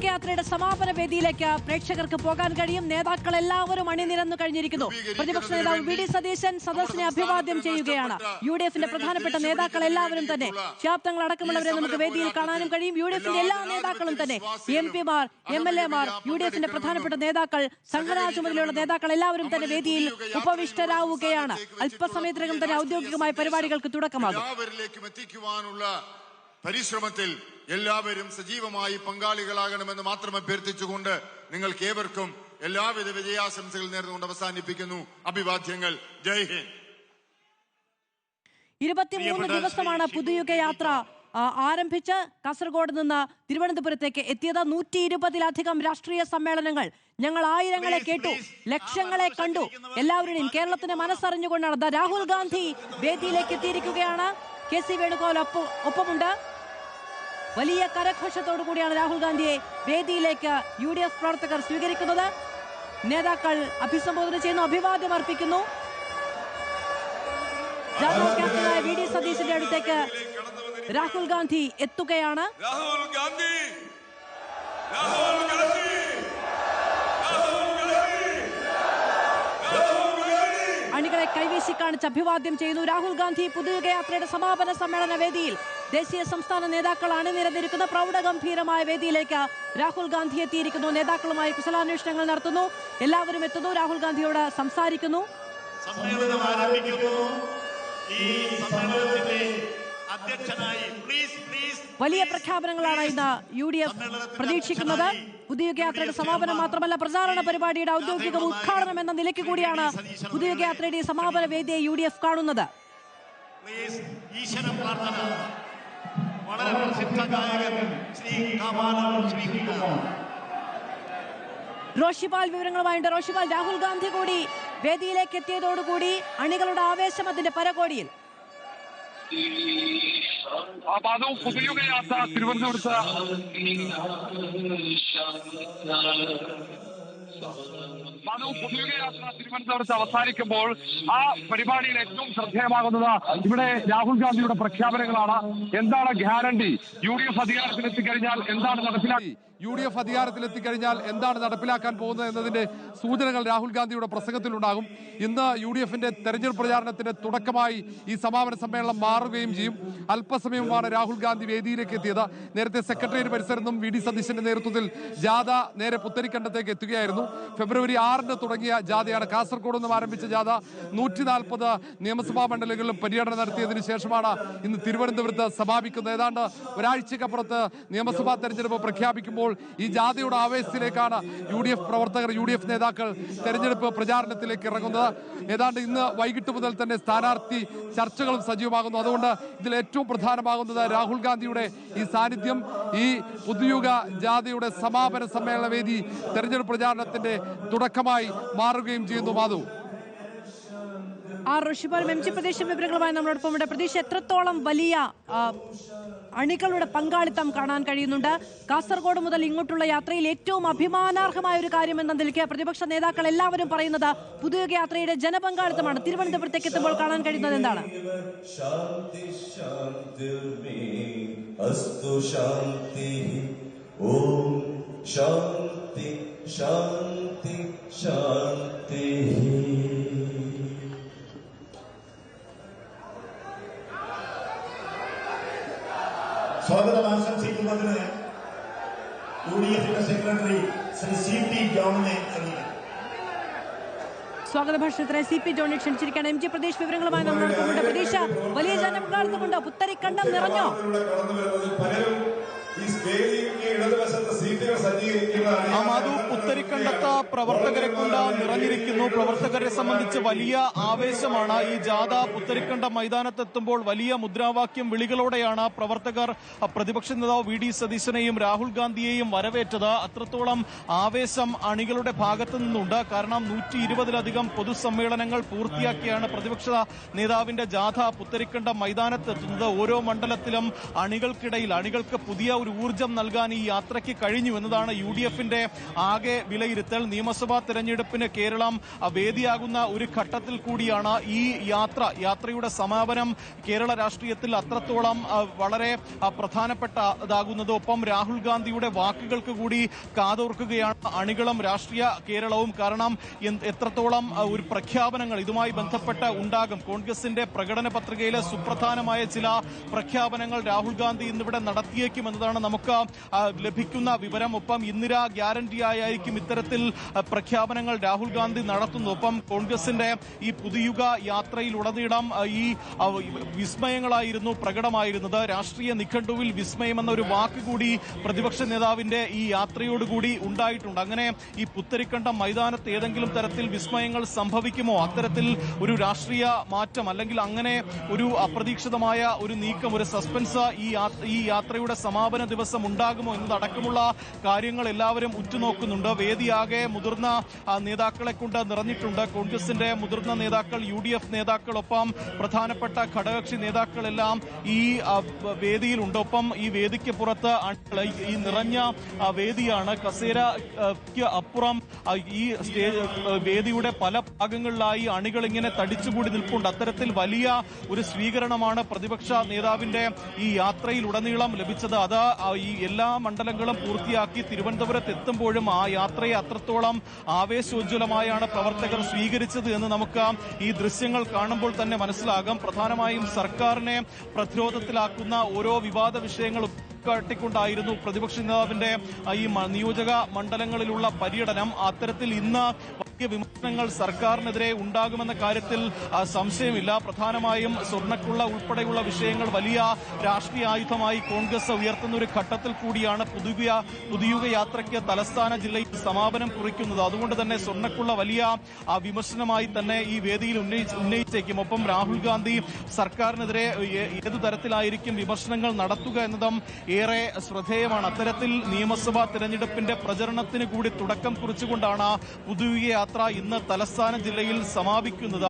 പുതുയുഗയാത്രയുടെ സമാപന വേദിയിലേക്ക് പ്രേക്ഷകർക്ക് പോകാൻ കഴിയും. നേതാക്കൾ എല്ലാവരും അണിനിരന്നു കഴിഞ്ഞിരിക്കുന്നു. പ്രതിപക്ഷ നേതാവ് വി ഡി സതീശൻ സദസ്സിനെ അഭിവാദ്യം ചെയ്യുകയാണ്. UDF-ന്റെ പ്രധാനപ്പെട്ട നേതാക്കൾ എല്ലാവരും തന്നെ, ശാബ്ദങ്ങൾ അടക്കമുള്ളവരെ നമുക്ക് വേദിയിൽ കാണാനും കഴിയും. UDF-ന്റെ എല്ലാ നേതാക്കളും തന്നെ, MP-മാർ, MLA-മാർ, UDF-ന്റെ പ്രധാനപ്പെട്ട നേതാക്കൾ, സംഘടനാ ചുമതലയുള്ള നേതാക്കൾ എല്ലാവരും തന്നെ വേദിയിൽ ഉപവിഷ്ടരാവുകയാണ്. അല്പസമയത്തിനകം തന്നെ ഔദ്യോഗികമായ പരിപാടികൾക്ക് തുടക്കമാകും. പരിശ്രമത്തിൽ എല്ലാവരും സജീവമായി പങ്കാളികളാകണമെന്ന് മാത്രം അഭ്യർത്ഥിച്ചുകൊണ്ട് നിങ്ങൾക്ക് ഏവർക്കും എല്ലാവിധ വിജയാശംസകൾ നേർന്നുകൊണ്ട് അവസാനിപ്പിക്കുന്നു. അഭിവാദ്യങ്ങൾ. ജയ് ഹിന്ദ്. 23 ദിവസമാണ് പുതുയുഗയാത്ര ആരംഭിച്ച് കാസർഗോഡ് നിന്ന് തിരുവനന്തപുരത്തേക്ക് എത്തിയത്. 120-ലധികം രാഷ്ട്രീയ സമ്മേളനങ്ങൾ. ഞങ്ങൾ ആയിരങ്ങളെ കേട്ടു, ലക്ഷങ്ങളെ കണ്ടു. എല്ലാവരുടെയും കേരളത്തിന്റെ മനസ്സറിഞ്ഞുകൊണ്ടാണ് രാഹുൽ ഗാന്ധി വേദിയിലേക്ക് എത്തിയിരിക്കുകയാണ്. KC വേണുഗോപാൽ ഒപ്പമുണ്ട്. വലിയ കരഘോഷത്തോടു കൂടിയാണ് രാഹുൽ ഗാന്ധിയെ വേദിയിലേക്ക് UDF പ്രവർത്തകർ സ്വീകരിക്കുന്നത്. നേതാക്കൾ അഭിസംബോധന ചെയ്യുന്നു, അഭിവാദ്യം അർപ്പിക്കുന്നു. ജനറൽ ക്യാപ്റ്റനായ വി ഡി സതീശന്റെ അടുത്തേക്ക് രാഹുൽ ഗാന്ധി എത്തുകയാണ്. അണികളെ കൈവീശി കാണിച്ച് അഭിവാദ്യം ചെയ്യുന്നു. രാഹുൽ ഗാന്ധി പുതുയുഗയാത്രയുടെ സമാപന സമ്മേളന വേദിയിൽ ദേശീയ സംസ്ഥാന നേതാക്കൾ അണിനിരന്നിരിക്കുന്ന പ്രൗഢഗംഭീരമായ വേദിയിലേക്ക് രാഹുൽ ഗാന്ധി എത്തിയിരിക്കുന്നു. നേതാക്കളുമായി കുശലാന്വേഷണങ്ങൾ നടത്തുന്നു. എല്ലാവരും എത്തുന്നു, രാഹുൽ ഗാന്ധിയോട് സംസാരിക്കുന്നു. സമ്മേളനം ആരംഭിക്കുന്നു. ഈ സമ്മേളനത്തിന്റെ അധ്യക്ഷനായി വലിയ പ്രഖ്യാപനങ്ങളാണ് ഇന്ന് UDF പ്രതീക്ഷിക്കുന്നത്. പുതുയുഗയാത്രയുടെ സമാപനം മാത്രമല്ല, പ്രചാരണ പരിപാടിയുടെ ഔദ്യോഗിക ഉദ്ഘാടനം എന്ന നിലയ്ക്ക് കൂടിയാണ് പുതുയുഗയാത്രയുടെ സമാപന വേദിയെ UDF കാണുന്നത്. വളരെ പ്രസിദ്ധ ഗായകൻ ശ്രീ കാവാലം ശ്രീകുമാർ. റോഷിപാൽ വിവരങ്ങളുമായുണ്ട്. റോഷിപാൽ, രാഹുൽ ഗാന്ധി കൂടി വേദിയിലേക്ക് എത്തിയതോടുകൂടി അണികളുടെ ആവേശം അതിന്റെ പരകോടിയിൽ. പുതുയുഗയാത്ര തിരുവനന്തപുരത്ത് പുതുയുഗയാത്ര തിരുവനന്തപുരത്ത് അവസാനിക്കുമ്പോൾ ആ പരിപാടിയിൽ ഏറ്റവും ശ്രദ്ധേയമാകുന്നത് ഇവിടെ രാഹുൽ ഗാന്ധിയുടെ പ്രഖ്യാപനങ്ങളാണ്. എന്താണ് ഗ്യാരണ്ടി? UDF അധികാരത്തിലെത്തിക്കഴിഞ്ഞാൽ എന്താണ് നടപ്പിലാക്കി UDF അധികാരത്തിലെത്തിക്കഴിഞ്ഞാൽ എന്താണ് നടപ്പിലാക്കാൻ പോകുന്നത് എന്നതിന്റെ സൂചനകൾ രാഹുൽ ഗാന്ധിയുടെ പ്രസംഗത്തിലുണ്ടാകും. ഇന്ന് UDF-ന്റെ തെരഞ്ഞെടുപ്പ് പ്രചാരണത്തിന്റെ തുടക്കമായി ഈ സമാപന സമ്മേളനം മാറുകയും ചെയ്യും. അല്പസമയമാണ് രാഹുൽ ഗാന്ധി വേദിയിലേക്ക് എത്തിയത്. നേരത്തെ സെക്രട്ടേറിയറ്റ് പരിസരത്ത് നിന്നും വി ഡി സതീശന്റെ നേതൃത്വത്തിൽ ജാഥ നേരെ പുത്തരിക്കണ്ടത്തേക്ക് എത്തുകയായിരുന്നു. ഫെബ്രുവരി 6-ന് തുടങ്ങിയ ജാഥയാണ്. കാസർഗോഡ് നിന്നും ആരംഭിച്ച ജാഥ 140 നിയമസഭാ മണ്ഡലങ്ങളിലും പര്യടനം നടത്തിയതിനു ശേഷമാണ് ഇന്ന് തിരുവനന്തപുരത്ത് സമാപിക്കുന്നത്. ഏതാണ്ട് ഒരാഴ്ചക്കപ്പുറത്ത് നിയമസഭാ തെരഞ്ഞെടുപ്പ് പ്രഖ്യാപിക്കുമ്പോൾ ഈ ജാഥയുടെ ആവേശത്തിലേക്കാണ് UDF പ്രവർത്തകർ, UDF നേതാക്കൾ തെരഞ്ഞെടുപ്പ് പ്രചാരണത്തിലേക്ക് ഇറങ്ങുന്നത്. ഏതാണ്ട് ഇന്ന് വൈകിട്ട് മുതൽ തന്നെ സ്ഥാനാർത്ഥി ചർച്ചകളും സജീവമാകുന്നു. അതുകൊണ്ട് ഇതിൽ ഏറ്റവും പ്രധാനമാകുന്നത് രാഹുൽ ഗാന്ധിയുടെ ഈ സാന്നിധ്യം. ഈ പുതുയുഗ ജാഥയുടെ സമാപന സമ്മേളന വേദി തെരഞ്ഞെടുപ്പ് പ്രചാരണത്തിന്റെ തുടക്കമായി മാറുകയും ചെയ്യുന്നു. മാധു. ഋഷിപാൽ, MG പ്രദേശം വിവരങ്ങളുമായി നമ്മളോടൊപ്പം ഉണ്ട്. പ്രതീക്ഷ, എത്രത്തോളം വലിയ അണികളുടെ പങ്കാളിത്തം കാണാൻ കഴിയുന്നുണ്ട്? കാസർഗോഡ് മുതൽ ഇങ്ങോട്ടുള്ള യാത്രയിൽ ഏറ്റവും അഭിമാനാർഹമായ ഒരു കാര്യം എന്ന നിലയ്ക്ക് പ്രതിപക്ഷ നേതാക്കൾ എല്ലാവരും പറയുന്നത് പുതുയുഗയാത്രയുടെ ജനപങ്കാളിത്തമാണ്. തിരുവനന്തപുരത്തേക്ക് എത്തുമ്പോൾ കാണാൻ കഴിയുന്നത് എന്താണ്? സ്വാഗതം ആശംസിക്കുന്നതിന് UDF-ന്റെ സെക്രട്ടറി ശ്രീ CP ജോണിനെ സ്വാഗത ഭാഷണത്തിനായി CP ജോണിനെ ക്ഷണിച്ചിരിക്കുകയാണ്. MG പ്രദേശ് വിവരങ്ങളുമായി നമ്മളോടൊപ്പമുണ്ട്. പ്രതീക്ഷ, വലിയ ജനപങ്കാളിത്തമുണ്ട്. പുത്തരിക്കണ്ടം നിറഞ്ഞോ? മാധു, പുത്തരിക്കണ്ടത്ത് പ്രവർത്തകരെ കൊണ്ട് നിറഞ്ഞിരിക്കുന്നു. പ്രവർത്തകരെ സംബന്ധിച്ച് വലിയ ആവേശമാണ്. ഈ ജാഥ പുത്തരിക്കണ്ട മൈതാനത്തെത്തുമ്പോൾ വലിയ മുദ്രാവാക്യം വിളികളോടെയാണ് പ്രവർത്തകർ പ്രതിപക്ഷ നേതാവ് വി ഡി സതീശനെയും രാഹുൽ ഗാന്ധിയെയും വരവേറ്റത്. അത്രത്തോളം ആവേശം അണികളുടെ ഭാഗത്തു നിന്നുണ്ട്. കാരണം 120-ലധികം പൊതുസമ്മേളനങ്ങൾ പൂർത്തിയാക്കിയാണ് പ്രതിപക്ഷ നേതാവിന്റെ ജാഥ പുത്തരിക്കണ്ട മൈതാനത്തെത്തുന്നത്. ഓരോ മണ്ഡലത്തിലും അണികൾക്ക് പുതിയ ഒരു ഊർജ്ജം നൽകാൻ ഈ യാത്രയ്ക്ക് കഴിഞ്ഞു എന്നതാണ് UDF-ന്റെ ആകെ വിലയിരുത്തൽ. നിയമസഭാ തെരഞ്ഞെടുപ്പിന് കേരളം വേദിയാകുന്ന ഒരു ഘട്ടത്തിൽ കൂടിയാണ് ഈ യാത്രയുടെ സമാപനം കേരള രാഷ്ട്രീയത്തിൽ അത്രത്തോളം വളരെ പ്രധാനപ്പെട്ടതാകുന്നത്. ഒപ്പം രാഹുൽ ഗാന്ധിയുടെ വാക്കുകൾക്ക് കൂടി കാതോർക്കുകയാണ് അണികളും രാഷ്ട്രീയ കേരളവും. കാരണം എത്രത്തോളം ഒരു പ്രഖ്യാപനങ്ങൾ ഇതുമായി ബന്ധപ്പെട്ട് ഉണ്ടാകും. കോൺഗ്രസിന്റെ പ്രകടന പത്രികയിലെ സുപ്രധാനമായ ചില പ്രഖ്യാപനങ്ങൾ രാഹുൽ ഗാന്ധി ഇന്നിവിടെ നടത്തിയേക്കുമെന്നതാണ് നമുക്ക് ലഭിക്കുന്ന വിവരം. ഒപ്പം ഇന്ദിരാ ഗ്യാരണ്ടി ആയിരിക്കും ഇത്തരത്തിൽ പ്രഖ്യാപനങ്ങൾ രാഹുൽ ഗാന്ധി നടത്തുന്നു. ഒപ്പം കോൺഗ്രസിന്റെ ഈ പുതുയുഗ യാത്രയിലുടനീളം ഈ വിസ്മയങ്ങളായിരുന്നു പ്രകടമായിരുന്നത്. രാഷ്ട്രീയ നിഘണ്ടുവിൽ വിസ്മയം എന്ന ഒരു വാക്ക് കൂടി പ്രതിപക്ഷ നേതാവിന്റെ ഈ യാത്രയോടുകൂടി ഉണ്ടായിട്ടുണ്ട്. അങ്ങനെ ഈ പുത്തരിക്കണ്ടം മൈതാനത്ത് ഏതെങ്കിലും തരത്തിൽ വിസ്മയങ്ങൾ സംഭവിക്കുമോ, അത്തരത്തിൽ ഒരു രാഷ്ട്രീയ മാറ്റം അല്ലെങ്കിൽ അങ്ങനെ ഒരു അപ്രതീക്ഷിതമായ ഒരു നീക്കം, ഒരു സസ്പെൻസ് ഈ യാത്രയുടെ സമാപന ദിവസം ഉണ്ടാകുമോ എന്നതടക്കമുള്ള കാര്യങ്ങൾ എല്ലാവരും ഉറ്റുനോക്കുന്നുണ്ട്. വേദിയാകെ മുതിർന്ന നേതാക്കളെ കൊണ്ട് നിറഞ്ഞിട്ടുണ്ട്. കോൺഗ്രസിന്റെ മുതിർന്ന നേതാക്കൾ, UDF നേതാക്കളൊപ്പം പ്രധാനപ്പെട്ട ഘടകകക്ഷി നേതാക്കളെല്ലാം ഈ വേദിയിലുണ്ട്. ഒപ്പം ഈ വേദിക്ക് പുറത്ത് ഈ നിറഞ്ഞ വേദിയാണ്. കസേരയ്ക്ക് അപ്പുറം ഈ വേദിയുടെ പല ഭാഗങ്ങളിലായി അണികൾ ഇങ്ങനെ തടിച്ചുകൂടി നിൽപ്പുണ്ട്. അത്തരത്തിൽ വലിയ ഒരു സ്വീകരണമാണ് പ്രതിപക്ഷ നേതാവിന്റെ ഈ യാത്രയിലുടനീളം ലഭിച്ചത്. അത് ഈ എല്ലാ മണ്ഡലങ്ങളും പൂർത്തിയാക്കി തിരുവനന്തപുരത്ത് എത്തുമ്പോഴും ആ യാത്രയെ അത്രത്തോളം ആവേശോജ്വലമായാണ് പ്രവർത്തകർ സ്വീകരിച്ചത് എന്ന് നമുക്ക് ഈ ദൃശ്യങ്ങൾ കാണുമ്പോൾ തന്നെ മനസ്സിലാകും. പ്രധാനമായും സർക്കാരിനെ പ്രതിരോധത്തിലാക്കുന്ന ഓരോ വിവാദ വിഷയങ്ങളും കാട്ടിക്കൊണ്ടായിരുന്നു പ്രതിപക്ഷ നേതാവിന്റെ ഈ നിയോജക മണ്ഡലങ്ങളിലുള്ള പര്യടനം. അത്തരത്തിൽ ഇന്ന് വലിയ വിമർശനങ്ങൾ സർക്കാരിനെതിരെ ഉണ്ടാകുമെന്ന കാര്യത്തിൽ സംശയമില്ല. പ്രധാനമായും സ്വർണ്ണക്കുള്ള ഉൾപ്പെടെയുള്ള വിഷയങ്ങൾ വലിയ രാഷ്ട്രീയ ആയുധമായി കോൺഗ്രസ് ഉയർത്തുന്ന ഒരു ഘട്ടത്തിൽ കൂടിയാണ് പുതുയുഗ യാത്രയ്ക്ക് തലസ്ഥാന ജില്ലയിൽ സമാപനം കുറിക്കുന്നത്. അതുകൊണ്ട് തന്നെ സ്വർണ്ണക്കുള്ള വലിയ വിമർശനമായി തന്നെ ഈ വേദിയിൽ ഉന്നയിച്ചേക്കും. ഒപ്പം രാഹുൽ ഗാന്ധി സർക്കാരിനെതിരെ ഏതു തരത്തിലായിരിക്കും വിമർശനങ്ങൾ നടത്തുക എന്നതും ഏറെ ശ്രദ്ധേയമാണ്. അത്തരത്തിൽ നിയമസഭാ തെരഞ്ഞെടുപ്പിന്റെ പ്രചരണത്തിന് കൂടി തുടക്കം കുറിച്ചുകൊണ്ടാണ് പുതുയുഗ യാത്ര ഇന്ന് തലസ്ഥാന ജില്ലയിൽ സമാപിക്കുന്നത്.